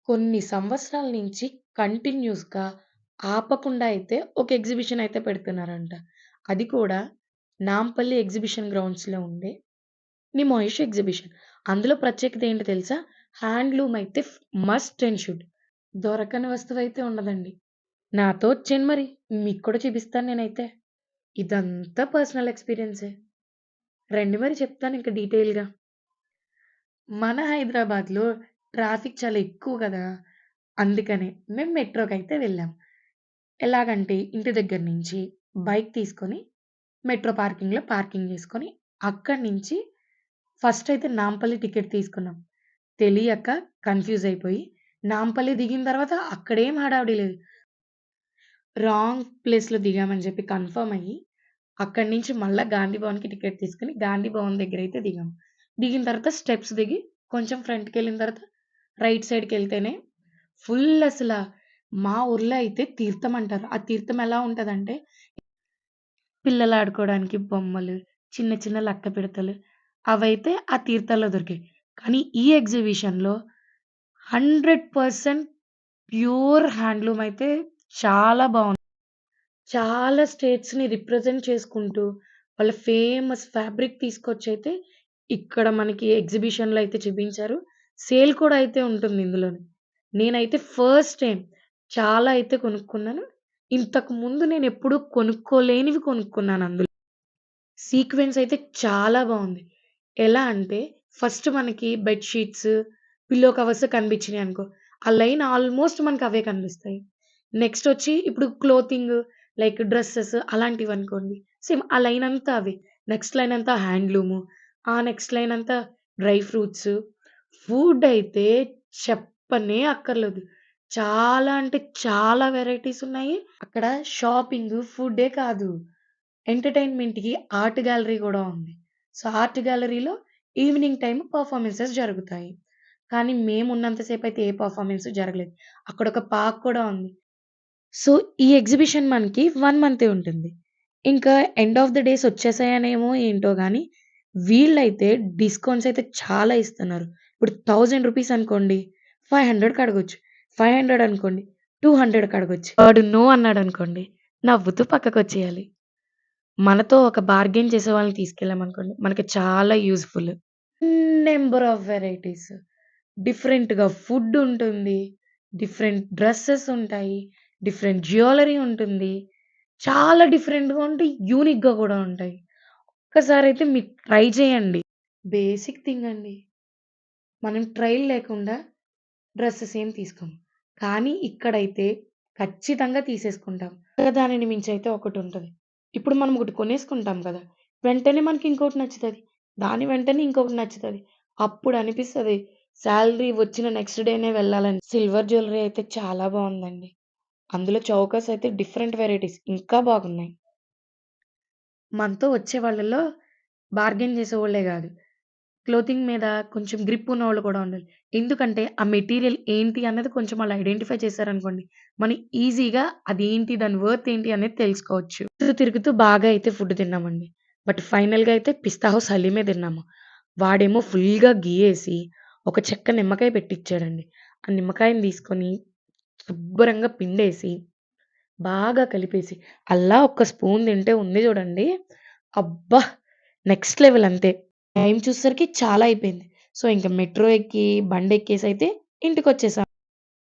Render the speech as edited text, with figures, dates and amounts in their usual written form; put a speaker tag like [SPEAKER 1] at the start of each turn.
[SPEAKER 1] కొన్ని సంవత్సరాల నుంచి కంటిన్యూస్‌గా ఆపకుండా అయితే ఒక ఎగ్జిబిషన్ అయితే పెడుతున్నారంట. అది కూడా నాంపల్లి ఎగ్జిబిషన్ గ్రౌండ్స్‌లో ఉండే నిమోయిష్ ఎగ్జిబిషన్. అందులో ప్రత్యేకత ఏంటో తెలుసా? హ్యాండ్లూమ్ అయితే మస్ట్ అండ్ షుడ్. దొరకని వస్తువైతే ఉండదండి. నాతో వచ్చేయండి మరి. మీకు కూడా చూపిస్తాను నేనైతే. ఇదంతా పర్సనల్ ఎక్స్‌పీరియన్సే. రండి మరి చెప్తాను ఇంక డీటెయిల్‌గా. మన హైదరాబాద్‌లో ట్రాఫిక్ చాలా ఎక్కువ గదా! అందుకనే మేము మెట్రోకైతే వెళ్ళాం. ఎలాగంటే ఇంటి దగ్గర నుంచి బైక్ తీసుకొని మెట్రో పార్కింగ్‌లో పార్కింగ్ చేసుకొని, అక్కడి నుంచి ఫస్ట్ అయితే నాంపల్లి టికెట్ తీసుకున్నాం. తెలియక కన్‌ఫ్యూజ్ అయిపోయి, నాంపల్లి దిగిన తర్వాత అక్కడేం హడావిడి లేదు. రాంగ్ ప్లేస్‌లో దిగామని చెప్పి కన్ఫర్మ్ అయ్యి, అక్కడి నుంచి మళ్ళా గాంధీ భవన్‌కి టికెట్ తీసుకొని, గాంధీ భవన్ దగ్గరైతే దిగాం. దిగిన తర్వాత స్టెప్స్ దిగి, కొంచెం ఫ్రంట్‌కెళ్ళిన తర్వాత రైట్ సైడ్‌కెళ్తేనే ఫుల్ అసల మా ఊర్లో అయితే తీర్థం అంటారు. ఆ తీర్థం ఎలా ఉంటదంటే, పిల్లలాడుకోవడానికి బొమ్మలు, చిన్న చిన్న లక్క పిడతలు అవైతే ఆ తీర్థాల్లో దొరికాయి. కానీ ఈ ఎగ్జిబిషన్‌లో 100% ప్యూర్ హ్యాండ్లూమ్ అయితే చాలా బావుంది. చాలా స్టేట్స్‌ని రిప్రజెంట్ చేసుకుంటూ, వాళ్ళ ఫేమస్ ఫ్యాబ్రిక్ తీసుకొచ్చైతే ఇక్కడ మనకి ఎగ్జిబిషన్‌లో అయితే చూపించారు. సేల్ కూడా అయితే ఉంటుంది ఇందులోని. నేనైతే ఫస్ట్ టైమ్ చాలా అయితే కొనుక్కున్నాను. ఇంతకు ముందు నేనెప్పుడు కొనుక్కోలేనివి కొనుక్కున్నాను అందులో. సీక్వెన్స్ అయితే చాలా బావుంది. ఎలా అంటే ఫస్ట్ మనకి బెడ్ షీట్స్, పిల్లో కవర్స్ కనిపించినాయనుకో, ఆ లైన్ ఆల్‌మోస్ట్ మనకవే కనిపిస్తాయి. నెక్స్టొచ్చి ఇప్పుడు క్లోతింగ్ లైక్ డ్రెసెస్ అలాంటివనుకోండి. సేమ్ ఆ లైన్ అంతా అవే. నెక్స్ట్ లైన్ అంతా హ్యాండ్లూము. ఆ నెక్స్ట్ లైన్ అంతా డ్రై ఫ్రూట్స్. ఫుడ్ అయితే చెప్పనే అక్కర్లేదు. చాలా అంటే చాలా వెరైటీస్ ఉన్నాయి. అక్కడ షాపింగు, ఫుడ్డే కాదు. ఎంటర్‌టైన్‌మెంట్‌కి ఆర్ట్ గ్యాలరీ గూడా ఉంది. సో, ఆర్ట్ గ్యాలరీలో ఈవినింగ్ టైమ్ పెర్ఫార్మన్సెస్ జరుగుతాయి. కానీ మేమున్నంత సేపయితే ఏ పెర్ఫార్మన్స్ జరగలేదు. అక్కడొక పార్క్ కూడా ఉంది. సో, ఈ ఎగ్జిబిషన్ మనకి 1 మంతే ఉంటుంది. ఇంకా ఎండ్ ఆఫ్ ద డేస్ వచ్చేసాయనేమో ఏంటో గానీ, వీళ్ళైతే డిస్కౌంట్స్ అయితే చాలా ఇస్తున్నారు. ఇప్పుడు రూ. 1000 అనుకోండి, 500కి అడగొచ్చు. 500 అనుకోండి, 200కి అడగొచ్చు. వాడు నో అన్నాడనుకోండి, నవ్వుతూ పక్కకొచ్చేయాలి. మనతో ఒక బార్గెయిన్ చేసే వాళ్ళని తీసుకెళ్ళామనుకోండి, మనకి చాలా యూజ్‌ఫుల్. Number of varieties. డిఫరెంట్‌గా ఫుడ్ ఉంటుంది. డిఫరెంట్ డ్రెసెస్ ఉంటాయి. డిఫరెంట్ జ్యువెల్లరీ ఉంటుంది. చాలా డిఫరెంట్‌గా ఉంటాయి. యూనిక్‌గా గూడా ఉంటాయి. ఒక్కసారైతే మీరు ట్రై చేయండి. బేసిక్ థింగ్ అండి. మనం ట్రైల్ లేకుండా డ్రెసెస్ ఏం తీసుకోము. కానీ ఇక్కడైతే ఖచ్చితంగా తీసేసుకుంటాం. దానిని మించయితే ఒకటుంటది. ఇప్పుడు మనం ఒకటి కొనేసుకుంటాం కదా! వెంటనే మనకి ఇంకోటి నచ్చుతది. దాని వెంటనే ఇంకొకటి నచ్చుతది. అప్పుడు అనిపిస్తది సాలరీ వచ్చిన నెక్స్ట్ డేనే వెళ్ళాలని. సిల్వర్ జ్యువెల్లరీ అయితే చాలా బావుందండి. అందులో చౌకస్ అయితే డిఫరెంట్ వెరైటీస్ ఇంకా బాగున్నాయి. మనతో వచ్చే వాళ్ళలో బార్గెయిన్ చేసేవాళ్ళే గాదు. క్లోతింగ్ మీద కొంచెం గ్రిప్ ఉన్నవాళ్ళు కూడా ఉండాలి. ఎందుకంటే, ఆ మెటీరియల్ ఏంటి అన్నది కొంచెం వాళ్ళు ఐడెంటిఫై చేశారనుకోండి, మనం ఈజీగా అదేంటి, దాని వర్త్ ఏంటి అనేది తెలుసుకోవచ్చు. తిరుగుతూ బాగా అయితే ఫుడ్ తిన్నామండి. బట్ ఫైనల్‌గా అయితే పిస్తా హౌస్ హలీమే తిన్నాము. వాడేమో ఫుల్‌గా ఘీ ఏసి, ఒక చెక్క నిమ్మకాయ పెట్టిచ్చాడండి. ఆ నిమ్మకాయని తీసుకొని శుభ్రంగా పిండేసి, బాగా కలిపేసి, అల్లా ఒక్క స్పూన్ తింటే ఉంది చూడండి. అబ్బా! నెక్స్ట్ లెవెల్ అంతే. టైం చూసేసరికి చాలా అయిపోయింది. సో, ఇంక మెట్రో ఎక్కి, బండెక్కేసైతే ఇంటికొచ్చేసాం.